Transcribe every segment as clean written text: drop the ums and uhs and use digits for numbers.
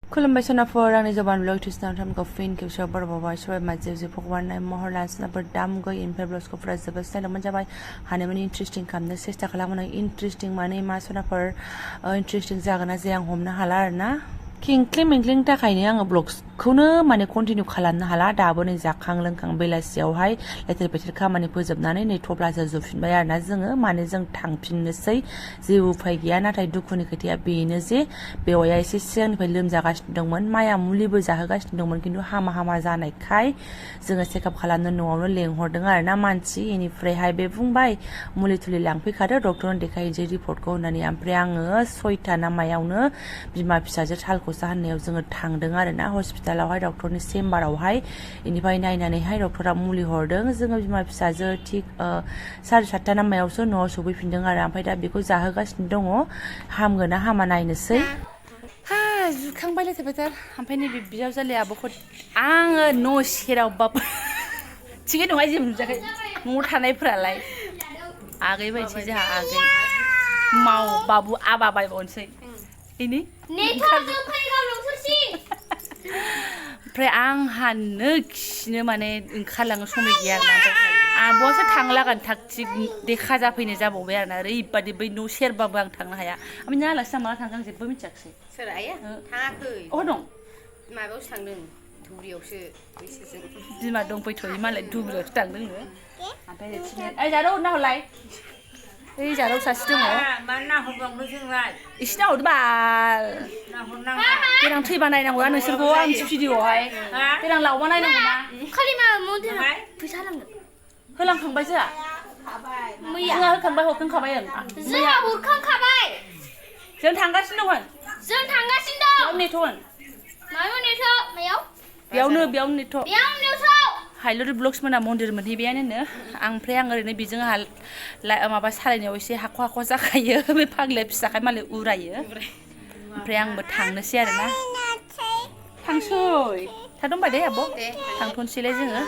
खुलुमबाय सनाफोर आंनि जबान ब्लग टिउसनाव थामखौ फिन खेबसेयाव बर'बावबाय सबाय माजे जे भगवान महर लासनाफोर दामगो इनफाय ब्लग्सखौफोरा जोबोद स्टाइलमोन जाबाय हानायमानि इन्ट्रेस्टिं खालामनो सेस्था खालामो इन्ट्रेस्टिं माने मा सनाफोर इन्ट्रेस्टिं जागोन ना जाया आं हमनो हाला आरोना खेंख्लें मेंख्लेंनि थाखायनो आङो ब्लग्सखौनो माने कन्टिनिउ खालामनो हाला दाबो नै जाखां लोंखां बेलासियावहाय लेथेर फेथेर खामानि फोजोबनानै नै थब्लासो जोबफिनबाय आरोना जोङो माने जों थांफिननोसै जेबो उफाय गैया नाथाय दुखुनि खोथाया बेनो जे बेवाया एसे सिगांनिफ्राय लोमजागासिनो दंमोन माया मुलिबो जाहोगासिनो दंमोन खिन्थु हामा हामा जानायखाय जोङो चेकआप खालामनो न'आवनो लेंहरदों आरोना मानसि इनिफ्रायहाय बे बुंबाय मुलि थुलि लांफैखादो डक्टरनो देखायनोसै रिपर्टखौ होननानै ओमफ्राय आङो 6टा ना मायावनो बिमा फिसाजो थालखौसा होननायाव जोङो थांदों आरोना हस्पिटालावहाय डक्टरनि चेम्बारावहाय इनिफ्राय नायनानैहाय डक्टरा मुलि हरदों जोङो बिमा फिसाजो थिग 7:30 ना मायावसो न'आव सफैफिनदों आरो ओमफ्राय दा बेखौ जाहोगासिनो दङ हामगोन ना हामा नायनोसै जुखांबाय लेथेर फेथेर ओमफ्राय नैबे बिजावजालि आब'खौ आङो न' सेरावबाबो थिगै नङा जेबो नुजाखै न'आव थानायफोरालाय आगै बायदिसै जोंहा आगै माव बाबु आबा बायबावनोसै ini ओमफ्राय आंहानो खिनो माने ओंखारलाङो समाय गैया आरोना आब'आसो थांलागोन थाग थिग देखा जाफैनाय जाबावबाय आरोना ओरैबादि बै न' सेरबाबो आं थांनो हाया ओमफ्राय नों आलासि माला थांगोन आं जेबो मिथियाखिसै सोर आइया थाङाखै अ दं माबायावसो थांदों धुबुरियावसो बैसोजों बिमा दंफैथ'यो मालाय धुबुरियावसो थांदों ओमफ्राय ओइ जारौ नाहरलाय ओइ जारौ सासे दङ मा नाहरबावनो जोंलाय एसे नाहरदो बाल नाहरनाङा देनां थैबा नायनांगौ ना नोंसोरखौ आं भिडिअआवहाय देनां लावबा नायनांगौ ना खालि मा मन्दिराव फैसा नांगोन होलांखांबाय जोंहा जोंहा होखांबाय हरखांखाबाय जोंहा हरखांखाबाय जों थांगासिनो दंमोन जों थांगासिनो दं नेथ'गोन मायाव नेथ' मायाव बेयावनो नेथ' बेयाव नेथ' हाइलरि ब्लग्स मोना मन्दिर मोनहैबायानो ओमफ्राय आं ओरैनो बेजों माबा सालायनायाव एसे हाख' हाख' जाखायो बे फाग्लाया फिसाखाय मालाय उरायो ओमफ्राय आंबो थांनोसै आरोना थांसै थादोंबाय दे आब' थांथ'नोसैलाय जोङो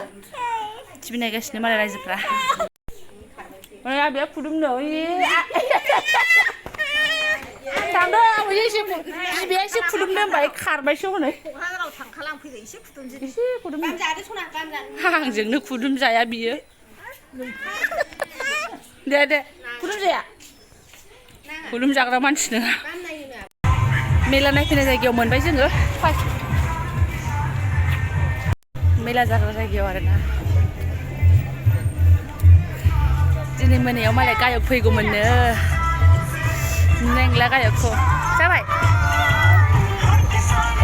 टिभि नायगासिनो मालाय रायजोफ्रा आबैया फुदुंनो थांदों बिमाया एसे फुदुंनो होनबाय खारबायसो हनै क'क्राझाराव थांखालांफैदो एसे फुदुंसै एसे फुदुं गानजादो सना गानजानो आंजोंनो फुदुं जाया बियो दे फुदुं जाया फुदुं जाग्रा मानसि नङा मेला नायफैनाय जायगायाव मोनबाय जोङो मेला जाग्रा जायगायाव आरोना दिनै मोनायाव मालाय गायक फैगौमोननो नेंला गायकखौ जाबाय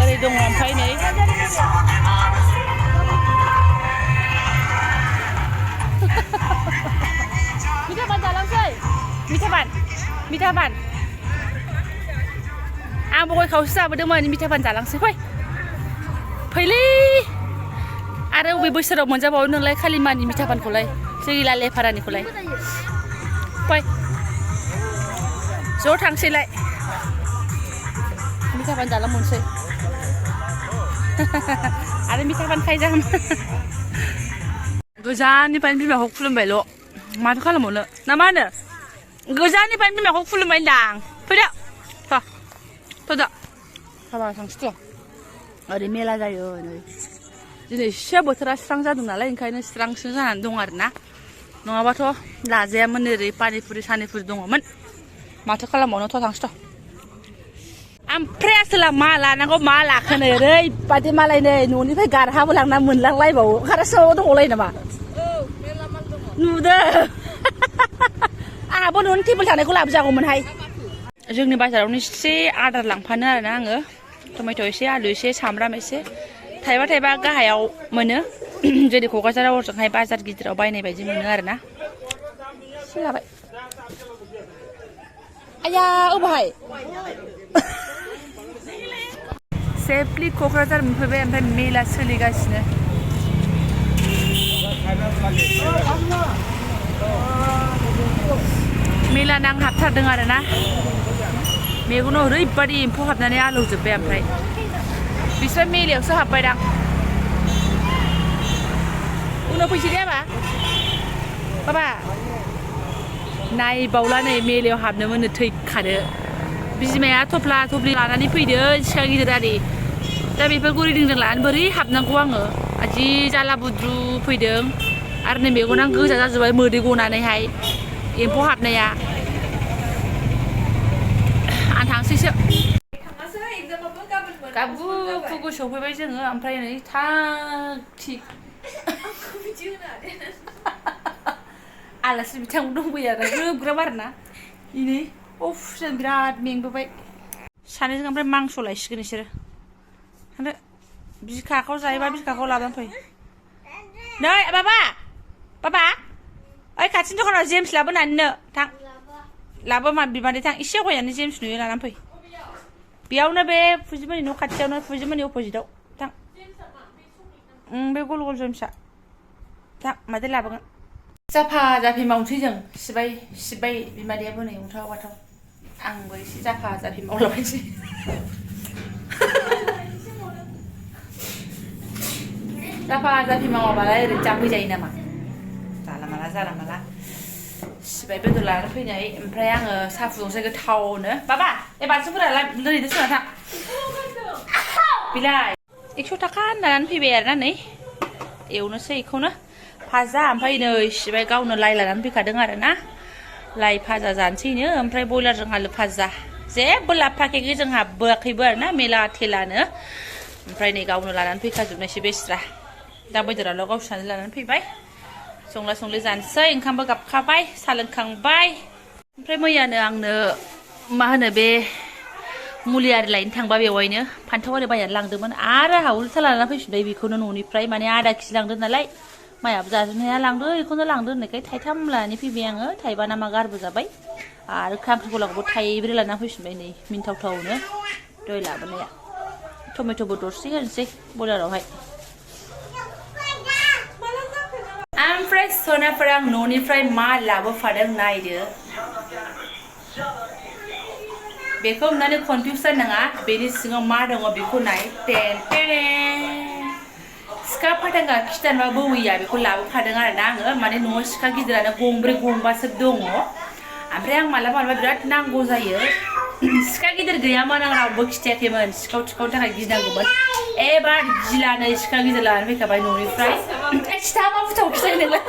ओरै दङ ओमफ्राय नै मिथाबान जालांसै मिथाबान आं गय खावसे जाबोदोंमोन मिथाबान जालांसै फैलै आरो बबे बोसोराव मोनजाबावो नोंलाय खालिमानि मिथाबानखौलाय जोंनि लालेपारानिखौलाय फै ज' थांसैलाय मिथाबान जालांबावनोसै आरो मिथाबान खायजाम गोजाननिफ्रायनो बिमाखौ खुलुमबायल' माथो खालामबावनो ना मा होनो गोजाननिफ्रायनो बिमाखौ खुलुमबाय होनदां फैदो फैदो हाबा थांसैथ' ओरै मेला जायो नै दिनै एसे बोथोरा स्रां जादों नालाय ओंखायनो स्रांसो जानानै दं आरोना नङाबाथ' लाजायामोन ओरै पानिपुरि सानिपुरि दङमोन माथो खालामबावनो थ' थांसैथ' ओमफ्राय आसोला मा लानांगौ मा लाखोनो ओरैबादि मालाय नै न'निफ्राय गारहाबो लांना मोनलांलायबावो खारासोआव दङलाय नामा नुदों आंहाबो न'नि टेबोल थानायखौ लाबोजागौमोनहाय जोंनि बाजारावनो एसे आदार लांफानो आरोना आङो टमेट' एसे आलु एसे सामब्राम एसे थाइबा गाहायाव मोनो जेरै क'क्राझाराव हरजोंहाय बाजार गिदिराव बायनाय बायदि मोनो आरोना एसे लाबाय आया अबहाय सेफलि क'क्राझार मोनफैबाय ओमफ्राय मेला सोलिगासिनो मेला नांहाबथारदों आरोना मेगनाव ओरैबादि एम्फौ हाबनानै आलौजोब्बाय ओमफ्राय बिसोर मेलायावसो हाबबायदां उनाव फैसै दे बाबा नायबावला नै मेलायाव हाबनो मोनो थैखादो बिमाया थफ्ला थफ्लि लानानै फैदो सिखा गिदिर आरि दा बेफोरखौ रिदिंजों लानानै बोरै हाबनांगौ आङो जि जाला बुद्रु फैदों आरो नै मेगना गोजा जाजोब्बाय मोदै गनानैहाय एम्फौ हाबनाया आं थांसैसो गाबु फुगु सफैबाय जोङो ओमफ्राय नै थाग थिग आलासि बिथांमोन दंफैयो आरो ग्रोब ग्रोब आरोना इनै अफ जों बिराद मेंबोबाय सानैजों ओमफ्राय मांस लायसिगोन बिसोरो थांदो बिखाखौ जायोबा बिखाखौ लानानै फै नै बाबा बाबा ओइ खाथिनि दखानाव जेम्स लाबोनानैनो थां लाबो मा बिमादै थां एसे गयानो जेम्स नुयो लानानै फै बेयावनो बे फुजिमोननि न' खाथियावनो फुजिमोननि अपोजिटआव थां बे गल गल जेम्सआ थां मादै लाबोगोन जाफा जाफि मावनोसै जों सिबाय बिमादैयाबो नै उनथाव बाथाव आंबो एसे जाफा जाफि मावलाबायनोसै जाफा जाफि मावाबालाय ओरैनो जाफैजायो नामा जाला माला सिबाय बेदर लानानै फैनाय ओमफ्राय आङो साहा फुदुंसै गोथावनो बाबा ए बाथौफोरा लोरिदो सोना थां बिलाय 100 थाखा होननानै फैबाय आरोना नै एवनोसै बेखौनो भाजा ओमफ्राय नै सिबाय गावनो लाइ लानानै फैखादों आरोना लाइ भाजा जानोसैनो ओमफ्राय बयलारजों आलु भाजा जेबो लाबोफाखै जोंहा बोआखैबो आरोना मेला थेलानो ओमफ्राय नै गावनो लानानै फैखाजोबनायसै बेस्रा दा बेदराल' गावसोरनानै लानानै फैबाय संला संलि जानोसै ओंखामबो गाबखाबाय साहा लोंखांबाय ओमफ्राय मैयानो आंनो मा होनो बे मुलि आरि लायनो थांबा बेवहायनो फान्थाव आरि बायनानै लांदोंमोन आरो आंहा उल्था लानानै फैफिनबाय बेखौनो न'निफ्राय माने आधा केजि लांदों नालाय मायाबो जाजोबनो हाया लांदो बेखौनो लांदो होननायखाय थाइथाम लानानै फैबाय आङो थाइबा नामा गारबो जाबाय आरो खांख्रिखलाखौबो थाइब्रै लानानै फैफिनबाय नै मिन्थावथावनो दहाय लाबोनाया टमेट'बो दरसे होनोसै बयलारावहाय ओमफ्राय सनाफोरा आं न'निफ्राय मा लाबोफादों नायदो बेखौ नुनानै कनफिउस जानाङा बेनि सिङाव मा दङ बेखौ नाय सिखा फाथांगा खिथानबा बौवैया बेखौ लाबोफादों आरोना आङो माने न'आव सिखा गिदिरानो गंब्रै गंबासो दङ ओमफ्राय आं मालाबा बिराद नांगौ जायो सिखा गिदिर गैयामोन आं रावबो खिथायाखैमोन सिखाव थिखावनि थाखाय गिनांगौमोन एबार गिलानै सिखा गिदिर लानानै फैखाबाय न'निफ्राय खिथा मा बुथाव खिथायो नोंलाय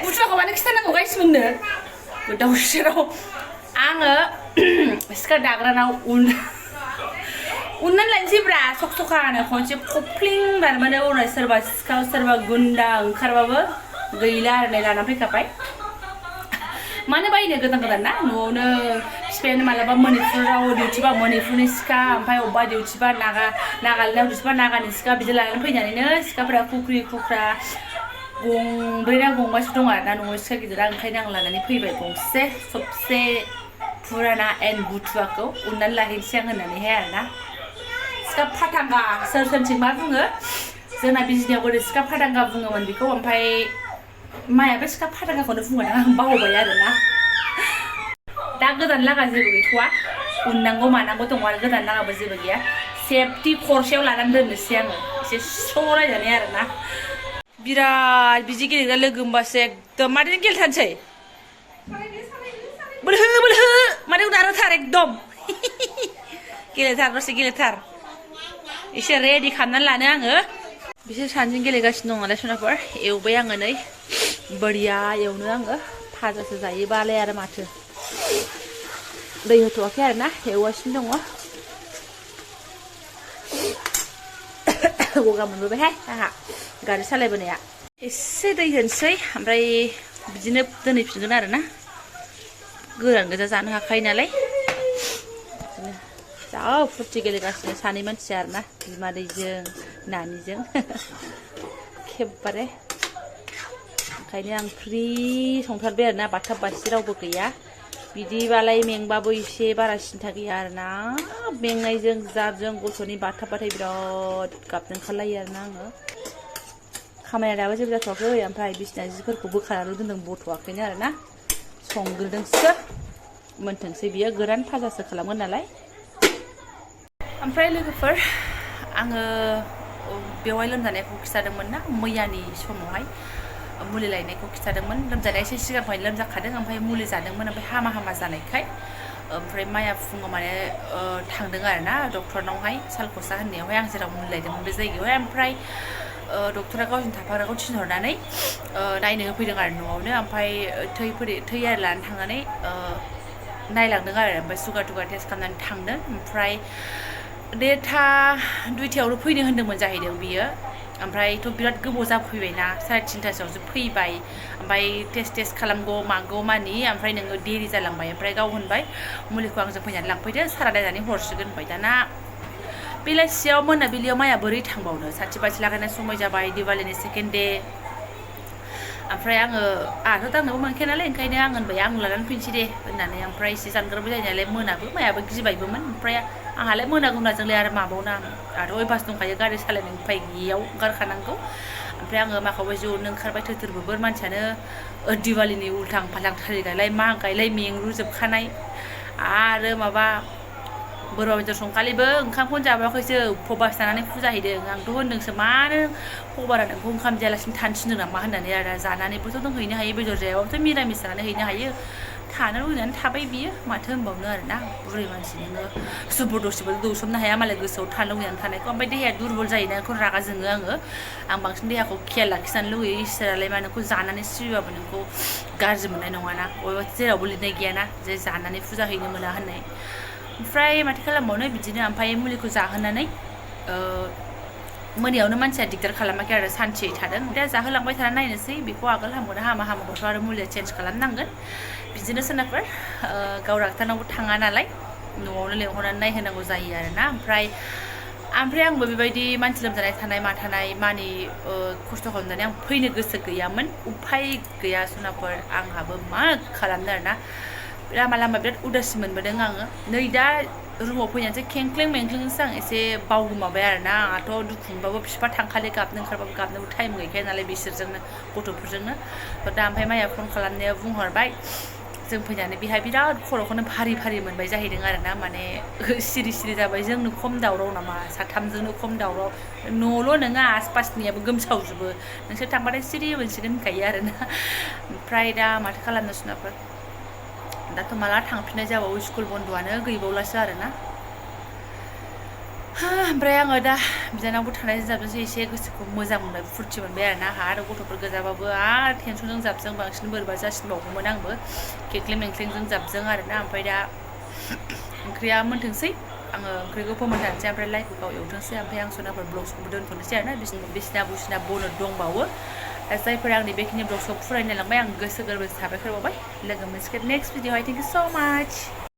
बुथुवाखौ मानो खिथानांगौ गासिबोनो गोदाव सोराव आङो सिखा दाग्रानाव उननानै लायनोसैब्रा सखसखानो खनसे खफ्लिं दानबानो उनाव सोरबा सिखा सोरबा गुन्दा ओंखारबाबो गैला आरो नै लानानै फैखाबाय मानो बायनो गोदान गोदान ना न'आवनो बिफायानो मालाबा मणिपुराव डिउटिबा मणिपुरनि सिखा ओमफ्राय अबेबा डिउटिबा नागालेण्डआव डिउटिबा नागानि सिखा बिदि लानानै फैनानैनो सिखाफोरा खुख्रि खुख्रा गंब्रै ना गंबासो दं आरोना न'आव सिखा गिदिरा ओंखायनो आं लानानै फैबाय गंसे सबसे फुराना एन बुथुवाखौ उननानै लाहैनोसै आं होननानैहाय आरोना सिखा फाथांगा सोरथिं मा बुङो जोंना बिजनियाव गोदो सिखा फाथांगा बुङोमोन बेखौ ओमफ्राय मायाबो सिखा फाथांगाखौनो बुङो आं बावबाय आरोना दा गोदान लागा जेबो गैथ'वा उननांगौ मानांगौ दङ आरो गोदान लागाबो जेबो गैया सेफटि खरसायाव लानानै दोननोसै आङो एसे स' रायनानै आरोना बिराद बिदि गेलेग्रा लोगो होमबासो एकदम मादै गेलेथारनोसै बोलहो मादै उनारोथार एकदम गेलेथार दसे गेलेथार एसे रेडि खालामनानै लानो आङो बिसोर सानैजों गेलेगासिनो दं नालाय सनाफोर एवबाय आङो नै बरिया एवनो आङो भाजासो जायोबालाय आरो माथो दै होथ'वाखै आरोना एवगासिनो दङ गगा मोनबोबायहाय आंहा गारि सालायबोनाया एसे दै होनोसै ओमफ्राय बिदिनो दोनहैफिनगोन आरोना गोरान गोजा जानो हाखायो नालाय बिदिनो जा फुरथि गेलेगासिनो सानै मानसिया आरोना बिमादैजों नानिजों खेबबारे ओंखायनो आं फ्रि संथारबाय आरोना बाथाब बासि रावबो गैया बिदिबालाय मेंबाबो एसे बारा सिन्था गैया आरोना मेंनायजों जाबजों गथ'नि बाथाबबाथाय बिराद गाबजों ओंखारलायो आरोना आङो खामानिया दाबो जेबो जाथ'वाखै ओमफ्राय बिसिना जिफोरखौ बोखानानै दोनदों बथ'वाखैनो आरोना संग्रोदोंसो मोनथोंसै बियो गोरान भाजासो खालामगोन नालाय ओमफ्राय लोगोफोर आङो बेवहाय लोमजानायखौ खिथादोंमोन ना मैयानि समावहाय मुलि लायनायखौ खिथादोंमोन लोमजानाया एसे सिगांनिफ्रायनो लोमजाखादों ओमफ्राय मुलि जादोंमोन ओमफ्राय हामा जानायखाय ओमफ्राय माया फुङाव माने थांदों आरो ना डक्टरनावहाय सालखसा होननायावहाय आं जेराव मुलि लायदोंमोन बे जायगायावहाय ओमफ्राय डक्टरा गावजों थाफाग्राखौ थिनहरनानै नायनो होफैदों आरो न'आवनो ओमफ्राय थै आरो लानो थांनानै नायलांदों आरो ओमफ्राय सुगार टुगार टेस्ट खालामनानै थांदों ओमफ्राय 2:30आवनो फैनो होन्दोंमोन जाहैदों बियो ओमफ्रायथ' बिराद गोबाव जाफैबायना 3:30आवसो फैबाय ओमफ्राय टेस्ट खालामगौ मागौ मानि ओमफ्राय नोङो देरि जालांबाय ओमफ्राय गाव होनबाय मुलिखौ आंजों फैनानै लांफैदो सारा नायनानै हरसिगोन होनबाय दाना बेलासियाव मोनाबिलियाव माया बोरै थांबावनो साथि बाथि लागायनाय समय जाबाय दिवालीनि सेकेन्ड दे ओमफ्राय आंहाथ' दांनोबो मोनखाया नालाय ओंखायनो आं होनबाय आं लानानै फैनोसै दे होननानै ओमफ्राय एसे जानगारबो जायो नालाय मोनाबो मायाबो गिबायबोमोन ओमफ्राय आंहालाय मोनागौनाजोंलाय आरो माबावना आरो अयभास दंखायो गारि सालायनो उफाय गैयियाव ओंखारखानांगौ ओमफ्राय आङो माखौबा ज'नो ओंखारबाय थोरबोर मानसियानो दिवालीनि उल्थां फाल्थां थालिर गायलाय मा गायलाय मेंरुजोबखानाय आरो माबा बोरमा बेदर संखालिबो ओंखामखौनो जाबाखैसो उपबास जानानै फुजा हैदों आंथ' होनदोंसो मानो भगबाना नोंखौ ओंखाम जायालासिनो थानो थिनदों नामा होननानै आरो जानानैबोथ' नों हैनो हायो बेदर जायाबाबोथ' मिरामिस जानानै हैनो हायो थानो लुगैनानै थाबाय बियो माथो होनबावनो आरोना बुरै मानसि नोङो जबरदस्तिबो दौसोमनो हाया मालाय गोसोआव थानो लुगैनानै थानायखौ ओमफ्राय देहाया दुरबल जायोना बेखौ रागा जोङो आं बांसिन देहाखौ खेयाल लाखिजानो लुगैयो इसोरालाय मा नोंखौ जानानै सिबिबाबो नोंखौ गाज्रि मोननाय नङाना बबेबा जेरावबो लिरनाय गैयाना जे जानानै फुजा हैनो मोना होननाय ओमफ्राय माथो खालामबावनो बिदिनो ओमफ्राय मुलिखौ जाहोनानै मोनायावनो मानसिया दिगदार खालामाखै आरो सान्थियै थादों दा जाहोलांबाय थाना नायनोसै बेखौ आगोल हामगोना हामाबाथ' आरो मुलिया चेन्ज खालामनांगोन बिदिनो सोरनाफोर गाव डाक्टारनावबो थाङा नालाय न'आवनो लेंहरनानै नायहोनांगौ जायो आरोना ओमफ्राय आंबो बेबायदि मानसि लोमजानाय थानाय माथानाय मानि खस्थ' खालामनानै आं फैनो गोसो गैयामोन उफाय गैया सोरनाफोर आंहाबो मा खालामनो आरोना लामा बिराद उदासि मोनबोदों आङो नै दा रुमाव फैनानैसो खेंख्लें मेंख्लेंसो आं एसे बावगोमाबाय आरोना आंहाथ' दुखु मोनबाबो बिफा थांखालि गाबनो ओंखारबाबो गाबनोबो टाइम गैखाया नालाय बिसोरजोंनो गथ'फोरजोंनो दा ओमफ्राय माया फन खालामनायाव बुंहरबाय जों फैनानै बेहाय बिराद खर'खौनो भारि मोनबाय जाहैदों आरोना माने सिरि जाबाय जोंनो खम दावराव नामा साथामजोंनो खम दावराव न'ल' नङा आसपासनियाबो गोमसावजोबो नोंसोर थांबाथाय सिरि मोनसिगोन होनखायो आरोना ओमफ्राय दा माथो खालामनो सोरनाफोर दाथ' माला थांफिननाय जाबावो स्कुल बन्द'आनो गैबावलासो आरोना ओमफ्राय आङो दा बिनानावबो थानायजों जाबजोंसो एसे गोसोखौ मोजां मोनबाय फुरथि मोनबाय आरोना आंहा आरो गथ'फोर गोजाबाबो आरो टेनसनजों जाबजों बांसिन बोरैबा जासिनबावगौमोन आंबो खेख्लें मेंख्लेंजों जाबजों आरोना ओमफ्राय दा ओंख्रिया मोनथोंसै आङो ओंख्रिखौ फोमोनथानोसै ओमफ्राय लाइखौ गाव एवथोंसै ओमफ्राय आं सोरनाफोर ब्लग्सखौबो दोनथ'नोसै आरोना बिसिना बुसिना बनो दंबावो जायफोर आंनि बेखिनि ब्लग्सखौ फरायनो लांबाय आं गोसो गोरबोजों साबायखर बावबाय लोगो मोनसिगोन नेक्स्ट भिडिअ थेंक इउ सो माच